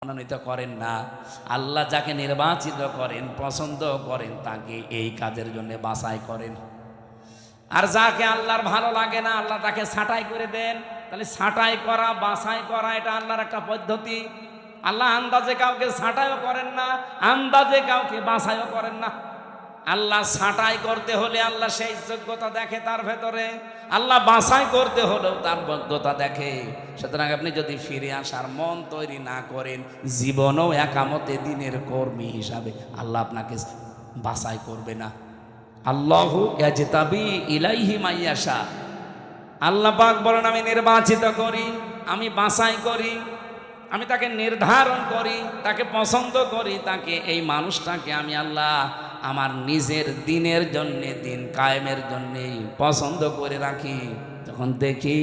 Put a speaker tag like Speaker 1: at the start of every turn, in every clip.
Speaker 1: মনোনীত করেন না। আল্লাহ যাকে নির্বাচিত করেন, পছন্দ করেন, তাকে এই কাজের জন্য বাছাই করেন। আর যাকে আল্লাহর ভালো লাগে না, আল্লাহ তাকে ছাঁটাই করে দেন। তাহলে ছাঁটাই করা, বাছাই করা, এটা আল্লাহর একটা পদ্ধতি। আল্লাহ আন্দাজে কাউকে ছাঁটাইও করেন না, আন্দাজে কাউকে বাছাইও করেন না। আল্লাহ ছাঁটাই করতে হলে আল্লাহ সেই যোগ্যতা দেখে তার ভেতরে, আল্লাহ বাছাই করতে হলেও তার যোগ্যতা দেখে। সুতরাং আপনি যদি ফিরে আসার মন তৈরি না করেন, জীবনেও একামতে দিনের কর্মী হিসাবে আল্লাহ আপনাকে বাছাই করবে না। আল্লাহু ইয়াজতাবি ইলাইহি মাইয়াশা, আল্লাহ পাক বলেন আমি নির্বাচিত করি, আমি বাছাই করি, আমি তাকে নির্ধারণ করি, তাকে পছন্দ করি, তাকে এই মানুষটাকে আমি আল্লাহ আমার নিজের দিনের জন্যে, দিন কায়েমের জন্যে পছন্দ করে রাখি। যখন দেখি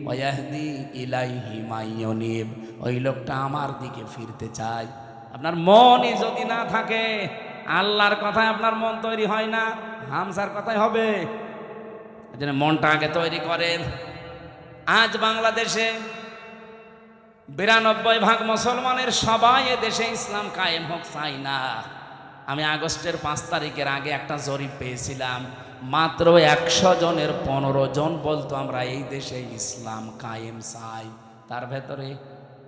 Speaker 1: ওয়াহদি ইলাইহি মাইয়ুনিব, ওই লোকটা আমার দিকে ফিরতে চায়। আপনার মনই যদি না থাকে, আল্লাহর কথায় আপনার মন তৈরি হয় না, হামসার কথাই হবে। এই জন্য মনটা আগে তৈরি করেন। আজ বাংলাদেশে 92% মুসলমানের সবাই এ দেশে ইসলাম কায়েম হোক চাই না। আমি আগস্টের 5 তারিখের আগে একটা জরিপ পেয়েছিলাম, মাত্র 100 জনের 15 জন বলতো আমরা এই দেশে ইসলাম কায়েম চাই। তার ভেতরে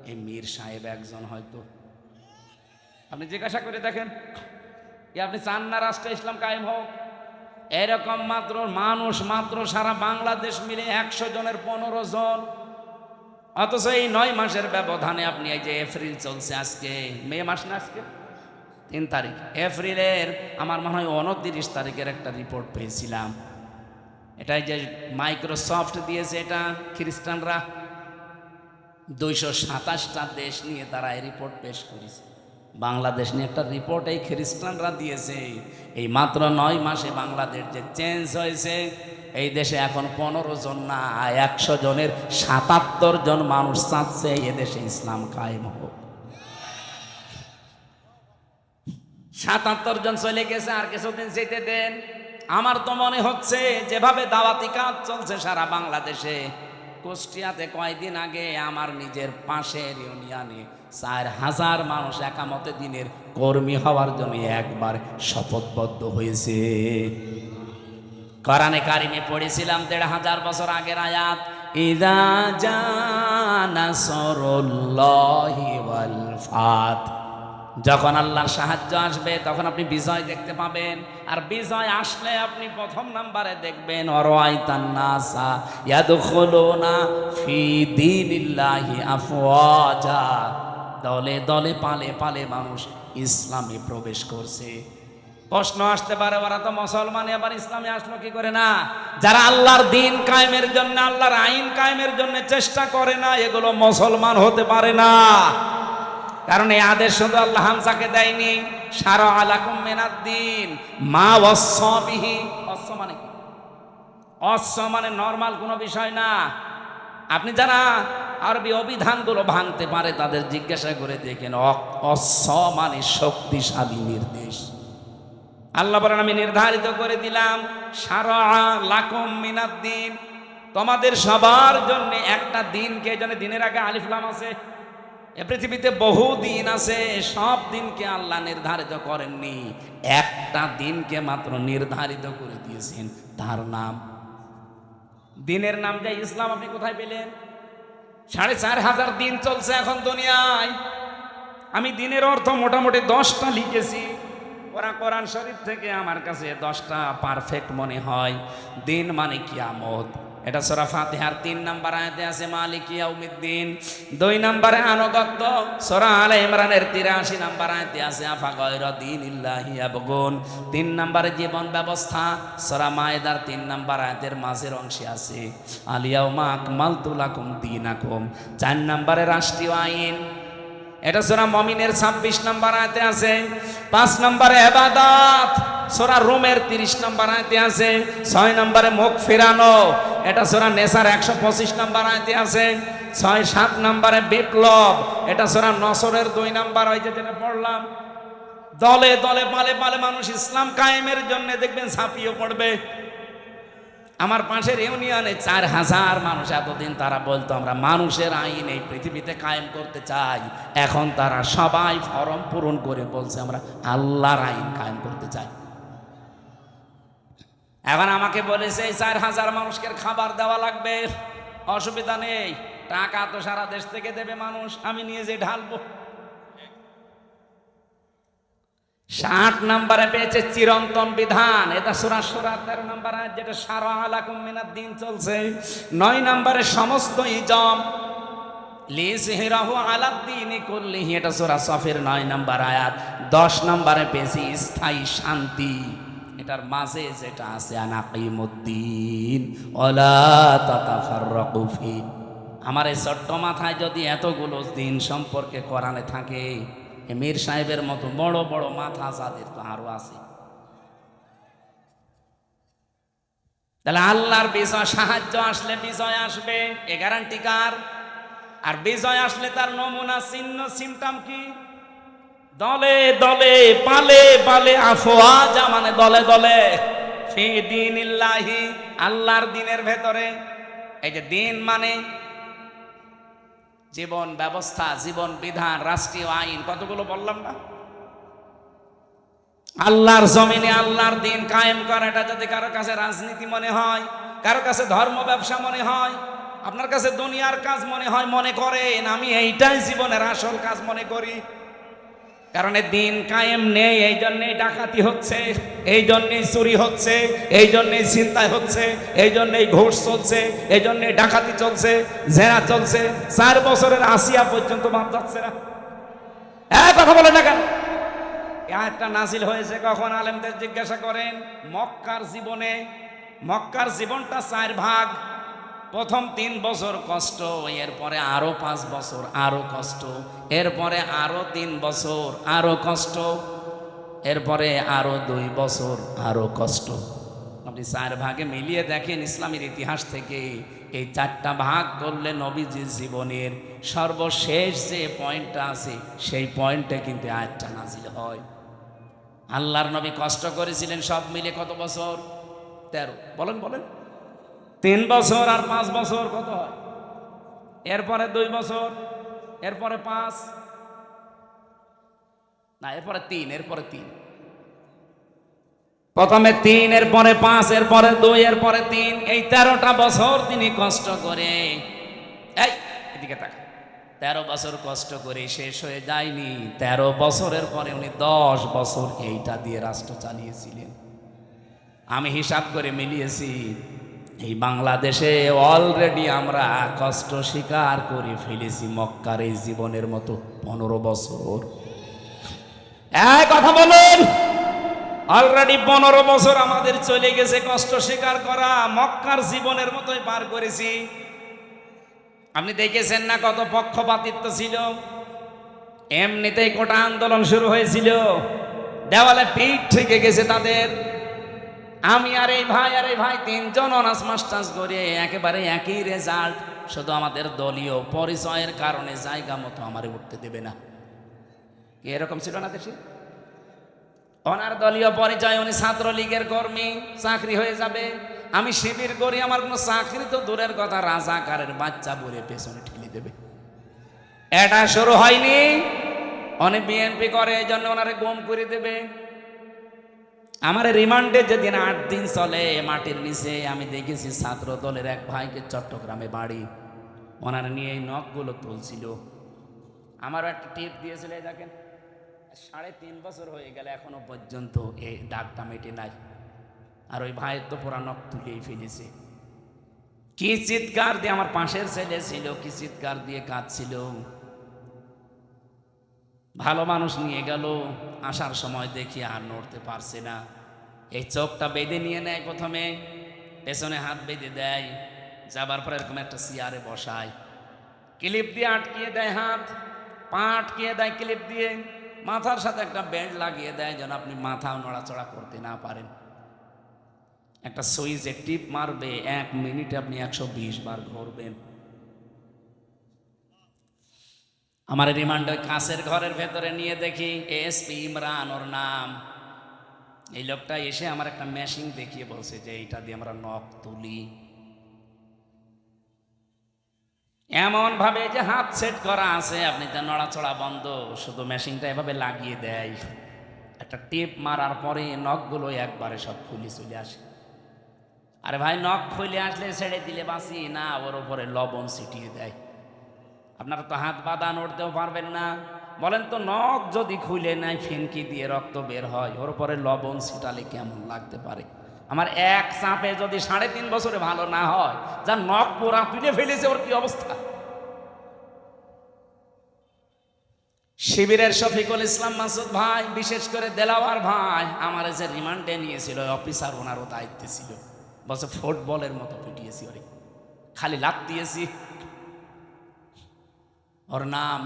Speaker 1: এই মীর সাহেব একজন হয়তো। আপনি জিজ্ঞাসা করে দেখেন, আপনি চান না রাষ্ট্রে ইসলাম কায়েম হোক? এরকম মাত্র মানুষ, মাত্র সারা বাংলাদেশ মিলে 100 জনের 15 জন। অথচ এই 9 মাসের ব্যবধানে আপনি এই যে এপ্রিল চলছে, আজকে মে মাস না, আজকে 3 তারিখ, এপ্রিলের আমার মনে হয় 29 তারিখের একটা রিপোর্ট পেয়েছিলাম। এটাই যে মাইক্রোসফট দিয়েছে, এটা খ্রিস্টানরা 227টা দেশ নিয়ে তারা এই রিপোর্ট পেশ করেছে। বাংলাদেশ নিয়ে একটা রিপোর্ট এই খ্রিস্টানরা দিয়েছে। এই মাত্র 9 মাসে বাংলাদেশ যে চেঞ্জ হয়েছে, এই দেশে এখন 15 জন না, 100 জনের 77 জন মানুষ চাচ্ছে এদেশে ইসলাম কায়েম হোক। 77 জন চলে গেছে, আর কিছুদিন যেতে দেন। আমার তো মনে হচ্ছে যেভাবে দাওয়াতি কাজ চলছে সারা বাংলাদেশে, কুষ্টিয়াতে কয়েকদিন আগে আমার নিজের পাশের ইউনিয়নে 4000 মানুষ একামতে দিনের কর্মী হওয়ার জন্য একবার শপথবদ্ধ হয়েছে। কোরআনে কারিমে পড়েছিলাম 1500 বছর আগের আয়াত, ইযা জা নাসরুল্লাহি ওয়াল ফাত, যখন আল্লাহর সাহায্য আসবে তখন আপনি বিজয় দেখতে পাবেন। আর বিজয় আসলে আপনি প্রথম নাম্বারে দেখবেন ওয়ারাইতান নাসা ইয়াদখুলুনা ফি দীনিল্লাহি আফওয়াজা, দলে দলে পালে পালে মানুষ ইসলামে প্রবেশ করছে। প্রশ্ন আসতে পারে, ওরা তো মুসলমান, আবার ইসলামে আসলো কি করে? না, যারা আল্লাহর দিন কায়েমের জন্য, আল্লাহর আইন কায়েমের জন্য চেষ্টা করে না, এগুলো মুসলমান হতে পারে না। কারণ এই আদেশ শুধু আল্লাহ হামজাকে দেয়নি, শারা আলাকুম মিনাদ-দ্বীন মা ওয়াসসা বিহি। ওয়াসস মানে কি? ওয়াসস মানে নরমাল কোনো বিষয় না। আপনি যারা আরবি অভিধানগুলো ভাঙতে পারে তাদের জিজ্ঞাসা করে দেখেন, ওয়াসস মানে শক্তিশালী নির্দেশ। আল্লাহ বলেন আমি নির্ধারিত করে দিলাম, শারা লাকুম মিনাদ-দ্বীন, তোমাদের সবার জন্য একটা দিনকে, জন্য দিনের আগে আলিফ লাম আছে। এ পৃথিবীতে বহু দিন আছে, সব দিনকে আল্লাহ নির্ধারিত করেননি, একটা দিনকে মাত্র নির্ধারিত করে দিয়েছেন, তার নাম, দিনের নাম যে ইসলাম। আপনি কোথায় পেলেন? 4500 দিন চলছে এখন দুনিয়ায়। আমি দিনের অর্থ মোটামুটি 10টা লিখেছি। ওরা কোরআন শরীফ থেকে আমার কাছে 10টা পারফেক্ট মনে হয়। দিন মানে কিয়ামত, এটা সূরা ফাতিহার 3 নম্বর আয়াতে আছে মালিক ইয়াউমিদ্দিন। 2 নম্বরে আনুগত্য, সূরা আলে ইমরানের 83 নম্বর আয়াতে আছে আফা গায়রা দীনিল্লাহি ইয়াবগুন। 3 নম্বরে জীবন ব্যবস্থা, সূরা মায়েদার 3 নম্বর আয়াতের মাঝের অংশে আছে আল ইয়াউমা আকমালতু লাকুম দীনাকুম। 4 নম্বরে রাষ্ট্রীয় আইন, এটা সূরা মুমিনের 26 নম্বর আয়াতে আছে। 5 নম্বরে ইবাদত, সূরা রুমের 30 নম্বর আয়াতে আছে। 6 নম্বরে মুখ ফেরানো, এটা সূরা নেসার 125 নম্বর আয়াতে আছে। 6-7 নম্বরে বিপ্লব, এটা সূরা নসরের 2 নম্বর, ওই যে যেটা পড়লাম। দলে দলে পালে পালে মানুষ ইসলাম কায়েমের জন্য দেখবেন ঝাঁপিয়ে পড়বে। আমার পাশের ইউনিয়নে 4,000 মানুষ, এতদিন তারা বলতো আমরা মানুষের আইন এই পৃথিবীতে কায়েম করতে চাই, এখন তারা সবাই ফরম পূরণ করে বলছে আমরা আল্লাহর আইন কায়েম করতে চাই। এখন আমাকে বলেছে এই 4,000 মানুষকে খাবার দেওয়া লাগবে, অসুবিধা নেই, টাকা তো সারা দেশ থেকে দেবে মানুষ, আমি নিয়ে যে ঢালবো। 60 নম্বরে পেয়েছে চিরন্তন বিধান, এটা সূরা সূরা 13 নম্বর আয়াত, যেটা শারআ লাকুম মিনাদ দ্বীন চলছে। 9 নম্বরে সমস্ত ইজম লিযহিরাহু আলাদ দ্বীনি কুল্লিহি, এটা সূরা সফের 9 নম্বর আয়াত। 10 নম্বরে পেয়েছি স্থায়ী শান্তি, এটার মাঝে যেটা আছে আনাকিমুদ্দিন ওয়ালা তাতাফাররাকু ফি। আমার এই ছোট্ট মাথায় যদি এতগুলো দিন সম্পর্কে কোরআনে থাকে, মীর সাহেবের মতো বড় বড় মাথা যাদের তো আরো আছে। তাহলে আল্লাহর বিজয়, সাহায্য আসলে বিজয় আসবে, এ গ্যারান্টি কার? আর বিজয় আসলে তার নমুনা চিহ্ন সিমটম কি? দলে দলে পালে পালে আফওয়াজ, মানে দলে দলে, ফি দীনিল্লাহি, আল্লাহর দ্বীনের ভেতরে। এই যে দ্বীন মানে জীবন ব্যবস্থা, জীবন বিধান, রাষ্ট্রীয় আইন, কতগুলো বললাম না? আল্লাহর জমিনে আল্লাহর দ্বীন কায়েম করা, এটা যদি কারো কাছে রাজনীতি মনে হয়, কারো কাছে ধর্ম ব্যবসা মনে হয়, আপনার কাছে দুনিয়ার কাজ মনে হয়, মনে করেন আমি এইটাই জীবনের আসল কাজ মনে করি। কারণ দ্বীন কায়েম নেই, এই জন্যই ডাকাতি হচ্ছে, এই জন্যই চুরি হচ্ছে, এই জন্যই ছিনতাই হচ্ছে, এই জন্যই ঘুষ চলছে, এই জন্যই ডাকাতি চলছে, জেনা চলছে। 4 বছরের আসিয়া পর্যন্ত বাদ যাচ্ছে না। কথা বলে না কেন? একটা নাজিল হয়েছে কখন? আলেমদের জিজ্ঞাসা করেন। মক্কার জীবনে, মক্কার জীবনটা 4 ভাগ। প্রথম 3 বছর কষ্ট, এরপরে আরো 5 বছর আরো কষ্ট, এরপরে আরো 3 বছর আরো কষ্ট, এরপরে আরো 2 বছর আরো কষ্ট। আপনি 4 ভাগে মিলিয়ে দেখেন ইসলামের ইতিহাস থেকে, এই 4টা ভাগ করলে নবীজির জীবনের সর্বশেষ যে পয়েন্টটা আছে সেই পয়েন্টে কিন্তু আয়াতটা নাজিল হয়। আল্লাহর নবী কষ্ট করেছিলেন সব মিলে কত বছর? 13। বলেন বলেন। 3 বছর আর 5 বছর কত হয়? এরপরে 2 বছর, এরপরে 5, না এরপরে 3, এরপরে 3, প্রথমে 3, এরপরে 5, এরপরে 2, এরপরে 3, এই 13টা বছর তিনি কষ্ট করে, এই এদিকে তাকা, 13 বছর কষ্ট করে শেষ হয়ে যায়নি। 13 বছরের পরে উনি 10 বছর এইটা দিয়ে রাষ্ট্র চালিয়েছিলেন। আমি হিসাব করে মিলিয়েছি, এই বাংলাদেশে অলরেডি আমরা কষ্ট স্বীকার করে ফেলেছি মক্কার এই জীবনের মতো 15 বছর। কথা বলুন, অলরেডি 15 বছর আমাদের চলে গেছে কষ্ট স্বীকার করা, মক্কার জীবনের মতোই পার করেছি। আপনি দেখেছেন না কত পক্ষপাতিত্ব ছিল? এমনিতেই কোটা আন্দোলন শুরু হয়েছিল, দেওয়ালে পিঠ থেকে গেছে তাদের। আমি আর এই ভাই 3 জন অনার্স মাস্টার্স করে একেবারে একই রেজাল্ট, শুধু আমাদের দলীয় পরিচয়ের কারণে জায়গা মতো আমারে উঠতে দেবে না। এরকম ছিল না দেশে? ওনার দলীয় পরিচয়, উনি ছাত্রলীগের কর্মী, চাকরি হয়ে যাবে। আমি শিবির করি, আমার কোনো চাকরি তো দূরের কথা, রাজাকারের বাচ্চা বলে পেছনে ঠেলে দেবে। এটা শুরু হয়নি, অনেক বিএনপি করে, এই জন্য ওনারে গুম করে দেবে। আমার রিমান্ডে যেদিন 8 দিন চলে মাটির নিচে, আমি দেখেছি ছাত্র দলের এক ভাইকে, চট্টগ্রামে বাড়ি, ওনার নিয়ে এই নখগুলো তুলছিল। আমারও একটা টিপ দিয়েছিল, এই দেখেন 3.5 বছর হয়ে গেল এখনো পর্যন্ত এই দাগটা মেটে নাই। আর ওই ভাইয়ের তো পুরা নখ তুলেই ফেলেছে। কি চিৎকার দিয়ে, আমার পাশের ছেলে ছিল, কি চিৎকার দিয়ে কাঁদছিল। ভালো মানুষ নিয়ে গেল, আসার সময় দেখি আর নড়তে পারছে না। এই চোখটা বেঁধে নিয়ে নেয়, প্রথমে পেছনে হাত বেঁধে দেয়, যাবার পরে এরকম একটা চেয়ারে বসায়, ক্লিপ দিয়ে আটকিয়ে দেয়, হাত পা আটকিয়ে দেয় ক্লিপ দিয়ে, মাথার সাথে একটা বেল্ট লাগিয়ে দেয় যেন আপনি মাথাও নড়াচড়া করতে না পারেন। একটা সুইচে টিপ মারবে, 1 মিনিটে আপনি 120 বার ঘুরবেন। আমার রিমান্ডে কাছের ঘরের ভেতরে নিয়ে দেখি এসপি ইমরান ওর নাম, এই লোকটা এসে আমার একটা মেশিন দেখিয়ে বলছে যে এইটা দিয়ে আমরা নখ তুলি, এমন ভাবে যে হাত সেট করা আছে, আপনি তো নড়াচড়া বন্ধ, শুধু মেশিনটা এভাবে লাগিয়ে দেয়, একটা টেপ মারার পরে নখগুলো একবারে সব খুলে চলে আসে। আরে ভাই, নখ খুলে আসলে ছেড়ে দিলে বাঁচি না, ওর উপরে লবণ ছিটিয়ে দেয়। আপনারা তো হাত বাঁধা নড়তেও পারবেন না, বলেন তো নখ যদি খুলে নেয়, ফিনকি দিয়ে রক্ত বের হয়, ওর উপরে লবণ ছিটালে কেমন লাগতে পারে? আমার এক চাপে যদি 3.5 বছরে ভালো না হয়, যার নখ পোড়া তুলে ফেলেছে, ওর কি অবস্থা? শিবিরের শফিকুল ইসলাম মাসুদ ভাই, বিশেষ করে দেলাওয়ার ভাই, আমার যে রিমান্ডে নিয়েছিল অফিসার, ওনারও দায়িত্বে ছিল, বলছে ফুটবলের মতো পিটিয়েছি, ওরে খালি লাত দিয়েছি। ওর নাম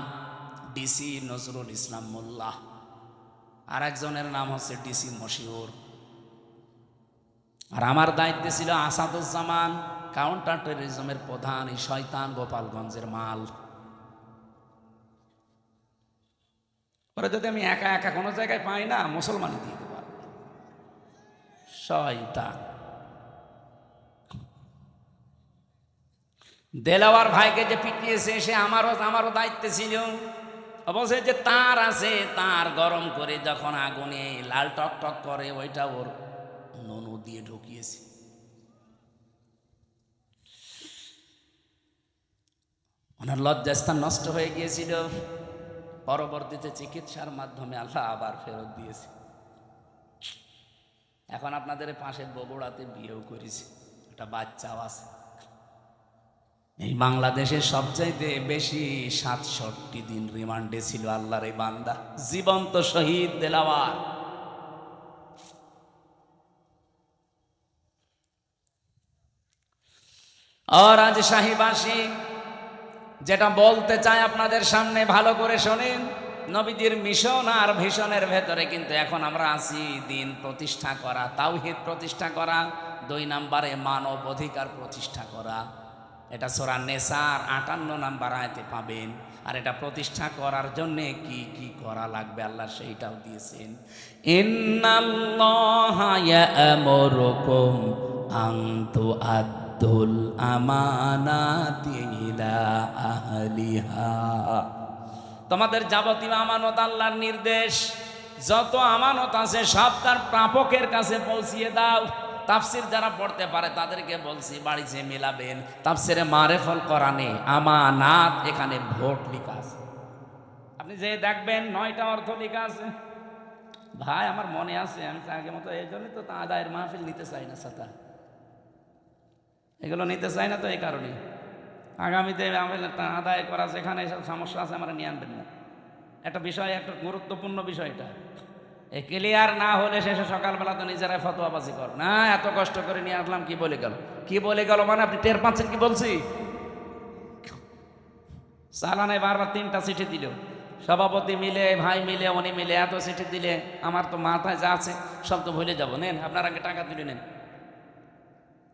Speaker 1: ডিসি নজরুল ইসলাম মোল্লা, আর একজনের নাম হচ্ছে ডিসি মশিউর, আর আমার দায়িত্বে ছিল আসাদুজ্জামান, কাউন্টার টেররিজমের প্রধান, এই শয়তান গোপালগঞ্জের মাল। ওরা যদি আমি একা একা কোনো জায়গায় পাই না, মুসলমানই দিয়ে দেবো, শয়তান। দেলাওয়ার ভাইকে যে পিটিয়েছে, সে আমারও দায়িত্বে ছিল। অবশ্যই যে তার আছে, তার গরম করে যখন আগুনে লাল টক টক করে, ওইটা ওর ননু দিয়ে ঢুকিয়েছে। ওনার লজ্জাস্থান নষ্ট হয়ে গিয়েছিল, পরবর্তীতে চিকিৎসার মাধ্যমে আল্লাহ আবার ফেরত দিয়েছে। এখন আপনাদের পাশের বগুড়াতে বিয়েও করেছে, একটা বাচ্চাও আছে। এই বাংলাদেশের সবচাইতে বেশি 67 দিন রিমান্ডে ছিল আল্লাহর এই বান্দা, জীবন্ত শহীদ দেলাওয়ার। আর আজ শাহীবাসী যেটা বলতে চাই আপনাদের সামনে, ভালো করে শোনেন। নবীজির মিশন আর ভিশনের ভেতরে কিন্তু এখন আমরা আছি দিন প্রতিষ্ঠা করা, তাওহীদ প্রতিষ্ঠা করা, 2 নম্বরে মানব অধিকার প্রতিষ্ঠা করা। এটা সূরা নেসার 58 নম্বর আয়াতে পাবেন। আর এটা প্রতিষ্ঠা করার জন্য কি কি করা লাগবে আল্লাহ সেইটাও দিয়েছেন। ইন্নাল্লাহা ইয়া'মুরুকুম আন তুআদ্দুল আমানাতি ইলা আহলিহা। তোমাদের যাবতীয় আমানত আল্লাহর নির্দেশ, যত আমানত আছে সব তার প্রাপকের কাছে পৌঁছিয়ে দাও। তাফসির যারা পড়তে পারে তাদেরকে বলছি, বাড়িতে মিলাবেন তাফসিরে মারেফুল কোরআনে আমানাত, এখানে ভোট লেখা আছে, আপনি যে দেখবেন 9টা অর্থ লেখা আছে। ভাই আমার মনে আছে, আমি তো আগে মতো এই জন্যই তো আদায়ের মাহফিল নিতে চাই না, সাথা এগুলো নিতে চাই না, তো এই কারণে আগামীতে আদায় করা যেখানে এসব সমস্যা আছে আমরা নিয়ে আনবেন না। একটা বিষয়, একটা গুরুত্বপূর্ণ বিষয়, এটা এই ক্লিয়ার না হলে শেষে সকালবেলা তো নিজেরাই ফতোয়াবাজি কর না, এত কষ্ট করে নিয়ে আসলাম, কি বলে গেল, কি বলে গেল, মানে আপনি টের পাচ্ছেন কি বলছি? চালানে বারবার 3টা চিঠি দিল, সভাপতি মিলে, ভাই মিলে, উনি মিলে, এত চিঠি দিলে আমার তো মাথায় যা আছে সব তো ভুলে যাবো। নেন আপনার আগে টাকা তুলে নেন।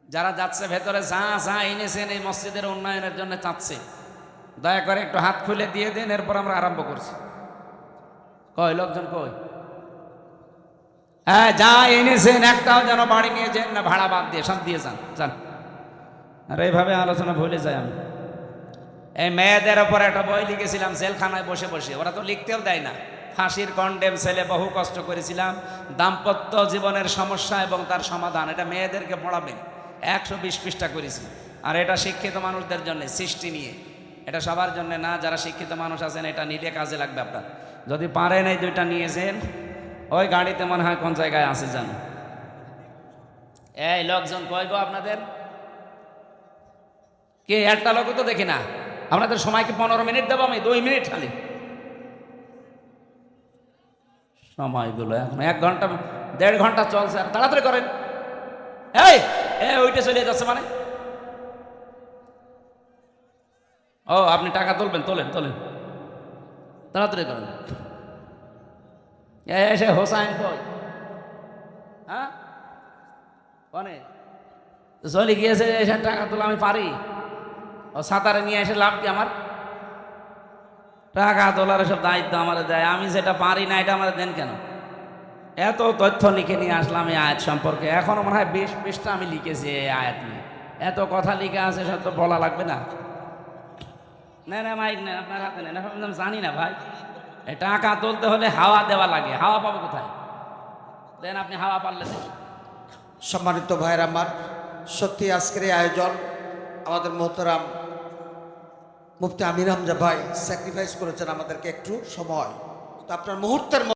Speaker 1: যারা যাচ্ছে ভেতরে যা যা এনেছেন এই মসজিদের উন্নয়নের জন্য চাচ্ছে, দয়া করে একটু হাত খুলে দিয়ে দেন, এরপর আমরা আরম্ভ করছি। কই লোকজন কই? হ্যাঁ, যা এনেছেন একটাও যেন বাড়ি নিয়ে যান না, ভাড়া বাদ দিয়ে সব দিয়ে যান, যান। আর এইভাবে আলোচনা ভুলে যাই আমি। এই মেয়েদের ওপর একটা বই লিখেছিলাম, জেলখানায় বসে বসে, ওরা তো লিখতেও দেয় না, ফাঁসির কন্ডেম ছেলে, বহু কষ্ট করেছিলাম, দাম্পত্য জীবনের সমস্যা এবং তার সমাধান, এটা মেয়েদেরকে পড়াবেন, 120 পৃষ্ঠা করেছি। আর এটা শিক্ষিত মানুষদের জন্য, সৃষ্টি নিয়ে, এটা সবার জন্য না, যারা শিক্ষিত মানুষ আছেন এটা নিলে কাজে লাগবে আপনার। যদি পারেন এই 2টা নিয়েছেন, ওই গাড়িতে মনে হয় কোন জায়গায় আছে জানো। এই লোকজন কই গো আপনাদের? কে একটা লোক তো দেখি না। আপনাদের সময়কে 15 মিনিট দেবো আমি, 2 মিনিট খালি সময়গুলো, এখন 1 ঘন্টা 1.5 ঘন্টা চলছে, আর তাড়াতাড়ি করেন। এই ওইটা চলে যাচ্ছে মানে, ও আপনি টাকা তুলবেন, তোলেন তোলেন, তাড়াতাড়ি করেন। এসে হোসাইন কই? হ্যাঁ কনে চলে গিয়েছে, এসে টাকা তোলা আমি পারি? ও সাঁতারে নিয়ে এসে লাভ কি আমার? টাকা তোলার সব দায়িত্ব আমার দেয়, আমি যেটা পারি না এটা আমার দেন কেন? এত তথ্য লিখে নিয়ে আসলাম এই আয়াত সম্পর্কে, এখনো মনে হয় 20 পৃষ্ঠা আমি লিখেছি এই আয়াত নিয়ে। এত কথা লিখে আছে, সব তো বলা লাগবে না? না না মাইক নেন, আপনার হাতে নেন। আমি জানি না ভাই, এই টাকা তুলতে হলে হাওয়া দেওয়া লাগে, হাওয়া পাবো কোথায়? দেন আপনি হাওয়া পারলে দেন।
Speaker 2: সম্মানিত ভাইয়ের আমার, সত্যি আজকের এই আয়োজন আমাদের মোহতারাম মুফতি আমির হামজা ভাই স্যাক্রিফাইস করেছেন আমাদেরকে একটু সময়, তো আপনার মুহূর্তের